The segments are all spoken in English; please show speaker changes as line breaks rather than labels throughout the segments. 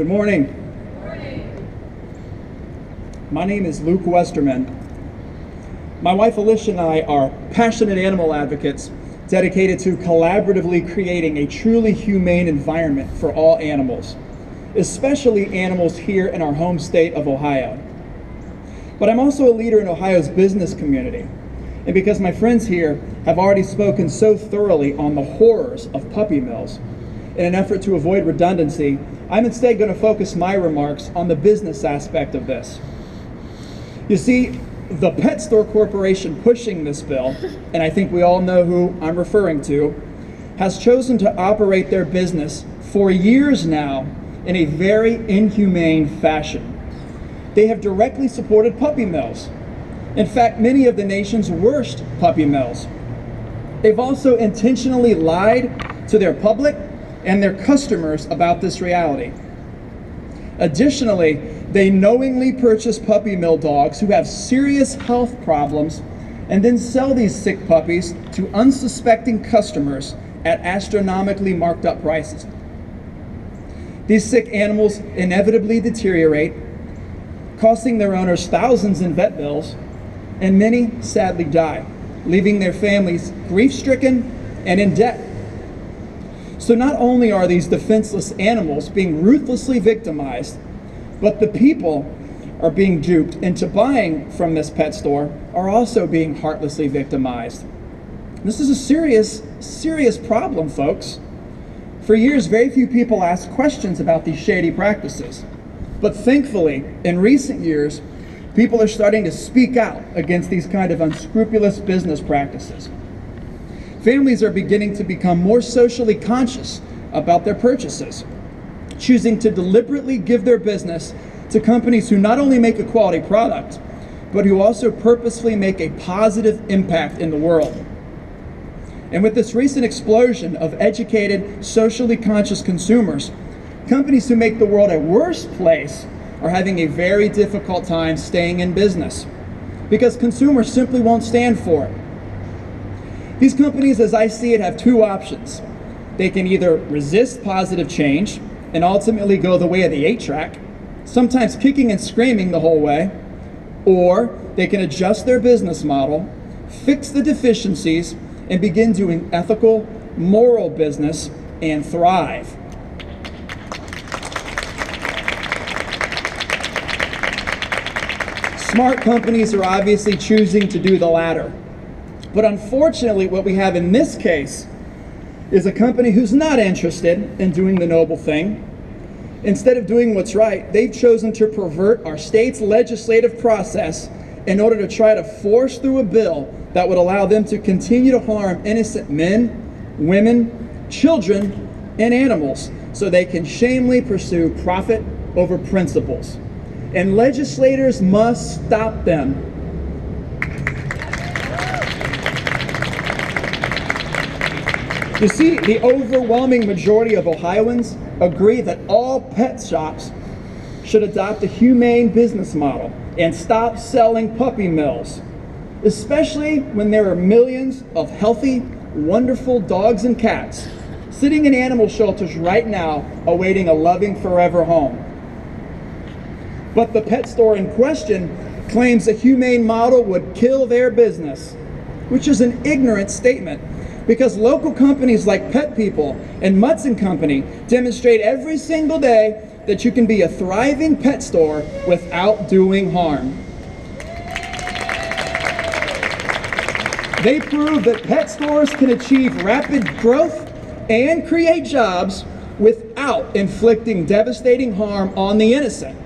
Good morning. My name is Luke Westerman. My wife Alicia and I are passionate animal advocates dedicated to collaboratively creating a truly humane environment for all animals, especially animals here in our home state of Ohio. But I'm also a leader in Ohio's business community, and because my friends here have already spoken so thoroughly on the horrors of puppy mills, in an effort to avoid redundancy, I'm instead going to focus my remarks on the business aspect of this. You see, the pet store corporation pushing this bill, and I think we all know who I'm referring to, has chosen to operate their business for years now in a very inhumane fashion. They have directly supported puppy mills. In fact, many of the nation's worst puppy mills. They've also intentionally lied to their public and their customers about this reality. Additionally, they knowingly purchase puppy mill dogs who have serious health problems and then sell these sick puppies to unsuspecting customers at astronomically marked up prices. These sick animals inevitably deteriorate, costing their owners thousands in vet bills, and many sadly die, leaving their families grief-stricken and in debt. So not only are these defenseless animals being ruthlessly victimized, but the people are being duped into buying from this pet store are also being heartlessly victimized. This is a serious, serious problem, folks. For years, very few people asked questions about these shady practices. But thankfully, in recent years, people are starting to speak out against these kind of unscrupulous business practices. Families are beginning to become more socially conscious about their purchases, choosing to deliberately give their business to companies who not only make a quality product, but who also purposefully make a positive impact in the world. And with this recent explosion of educated, socially conscious consumers, companies who make the world a worse place are having a very difficult time staying in business because consumers simply won't stand for it. These companies, as I see it, have two options. They can either resist positive change and ultimately go the way of the 8-track, sometimes kicking and screaming the whole way, or they can adjust their business model, fix the deficiencies, and begin doing ethical, moral business and thrive. Smart companies are obviously choosing to do the latter. But unfortunately, what we have in this case is a company who's not interested in doing the noble thing. Instead of doing what's right, they've chosen to pervert our state's legislative process in order to try to force through a bill that would allow them to continue to harm innocent men, women, children, and animals so they can shamefully pursue profit over principles. And legislators must stop them. You see, the overwhelming majority of Ohioans agree that all pet shops should adopt a humane business model and stop selling puppy mills, especially when there are millions of healthy, wonderful dogs and cats sitting in animal shelters right now awaiting a loving forever home. But the pet store in question claims a humane model would kill their business, which is an ignorant statement. Because local companies like Pet People and Mutts & Company demonstrate every single day that you can be a thriving pet store without doing harm. They prove that pet stores can achieve rapid growth and create jobs without inflicting devastating harm on the innocent.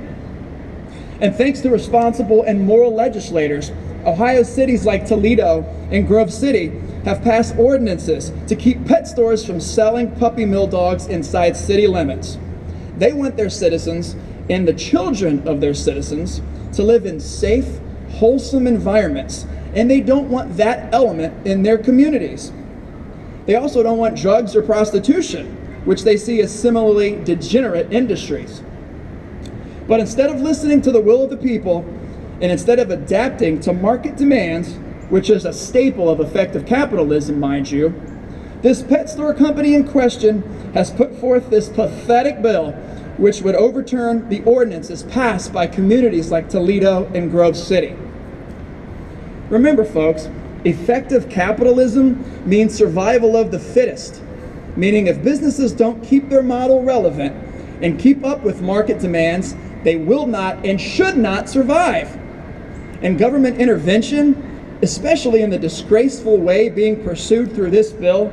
And thanks to responsible and moral legislators, Ohio cities like Toledo and Grove City have passed ordinances to keep pet stores from selling puppy mill dogs inside city limits. They want their citizens and the children of their citizens to live in safe, wholesome environments, and they don't want that element in their communities. They also don't want drugs or prostitution, which they see as similarly degenerate industries. But instead of listening to the will of the people, and instead of adapting to market demands, which is a staple of effective capitalism, mind you, this pet store company in question has put forth this pathetic bill which would overturn the ordinances passed by communities like Toledo and Grove City. Remember, folks, effective capitalism means survival of the fittest, meaning if businesses don't keep their model relevant and keep up with market demands, they will not and should not survive. And government intervention, especially in the disgraceful way being pursued through this bill,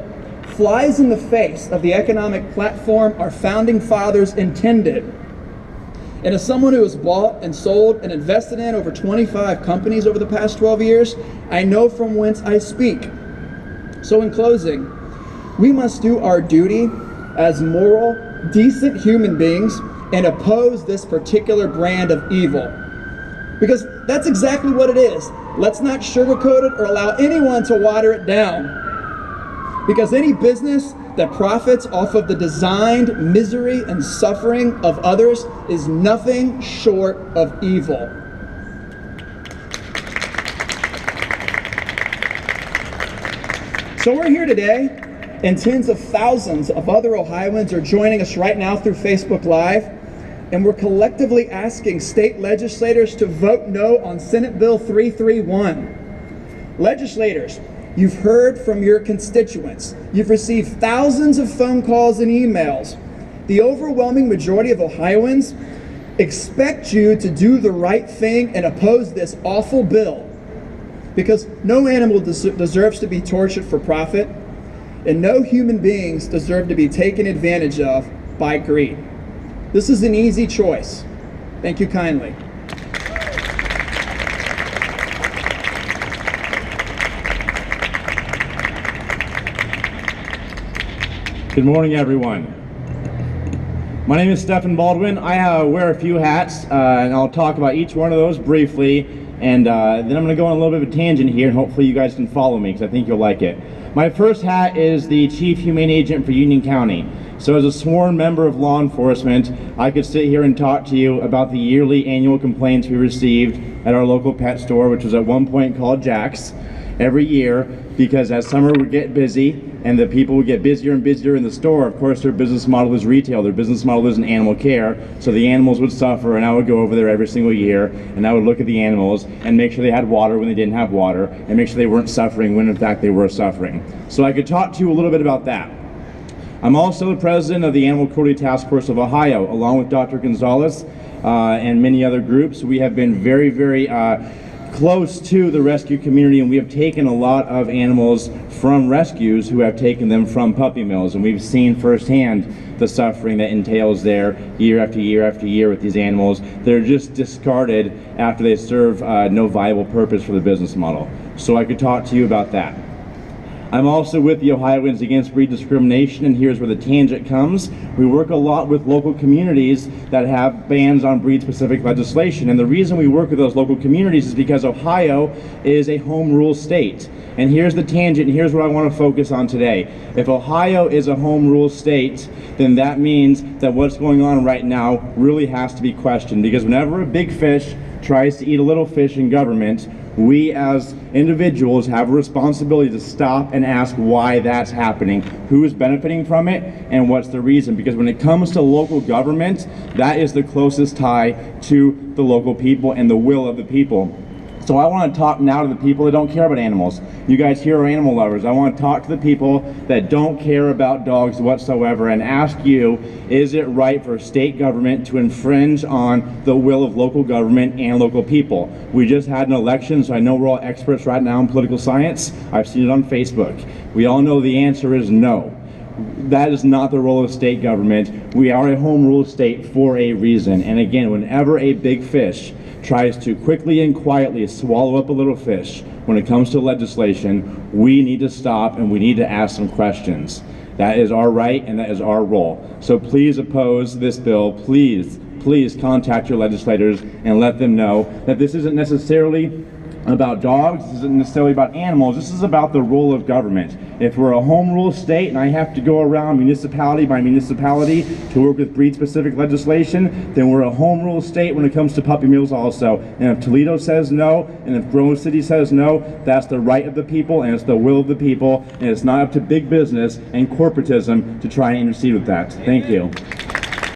flies in the face of the economic platform our founding fathers intended. And as someone who has bought and sold and invested in over 25 companies over the past 12 years, I know from whence I speak. So in closing, we must do our duty as moral, decent human beings and oppose this particular brand of evil. Because that's exactly what it is. Let's not sugarcoat it or allow anyone to water it down. Because any business that profits off of the designed misery and suffering of others is nothing short of evil. So we're here today, and tens of thousands of other Ohioans are joining us right now through Facebook Live, and we're collectively asking state legislators to vote no on Senate Bill 331. Legislators, you've heard from your constituents. You've received thousands of phone calls and emails. The overwhelming majority of Ohioans expect you to do the right thing and oppose this awful bill, because no animal deserves to be tortured for profit, and no human beings deserve to be taken advantage of by greed. This is an easy choice. Thank you kindly.
Good morning, everyone. My name is Stephen Baldwin. I wear a few hats, and I'll talk about each one of those briefly, and then I'm going to go on a little bit of a tangent here, and hopefully you guys can follow me, because I think you'll like it. My first hat is the Chief Humane Agent for Union County. So as a sworn member of law enforcement, I could sit here and talk to you about the yearly annual complaints we received at our local pet store, which was at one point called Jack's, every year, because as summer would get busy and the people would get busier and busier in the store, of course their business model is retail, their business model isn't animal care, so the animals would suffer, and I would go over there every single year and I would look at the animals and make sure they had water when they didn't have water, and make sure they weren't suffering when in fact they were suffering. So I could talk to you a little bit about that. I'm also the president of the Animal Cruelty Task Force of Ohio, along with Dr. Gonzalez and many other groups. We have been very, very close to the rescue community, and we have taken a lot of animals from rescues who have taken them from puppy mills, and we've seen firsthand the suffering that entails there year after year after year with these animals. They're just discarded after they serve no viable purpose for the business model. So I could talk to you about that. I'm also with the Ohioans Against Breed Discrimination, and here's where the tangent comes. We work a lot with local communities that have bans on breed-specific legislation, and the reason we work with those local communities is because Ohio is a home rule state. And here's the tangent, and here's what I want to focus on today. If Ohio is a home rule state, then that means that what's going on right now really has to be questioned, because whenever a big fish tries to eat a little fish in government, we as individuals have a responsibility to stop and ask why that's happening, who is benefiting from it, and what's the reason. Because when it comes to local government, that is the closest tie to the local people and the will of the people. So I want to talk now to the people that don't care about animals. You guys here are animal lovers. I want to talk to the people that don't care about dogs whatsoever and ask you, is it right for state government to infringe on the will of local government and local people? We just had an election, so I know we're all experts right now in political science. I've seen it on Facebook. We all know the answer is no. That is not the role of state government. We are a home rule state for a reason. And again, whenever a big fish tries to quickly and quietly swallow up a little fish, when it comes to legislation, we need to stop and we need to ask some questions. That is our right and that is our role. So please oppose this bill. Please contact your legislators and let them know that this isn't necessarily about dogs, this isn't necessarily about animals, this is about the role of government. If we're a home rule state and I have to go around municipality by municipality to work with breed-specific legislation, then we're a home rule state when it comes to puppy mills also. And if Toledo says no, and if Grove City says no, that's the right of the people and it's the will of the people, and it's not up to big business and corporatism to try and intercede with that. Thank you.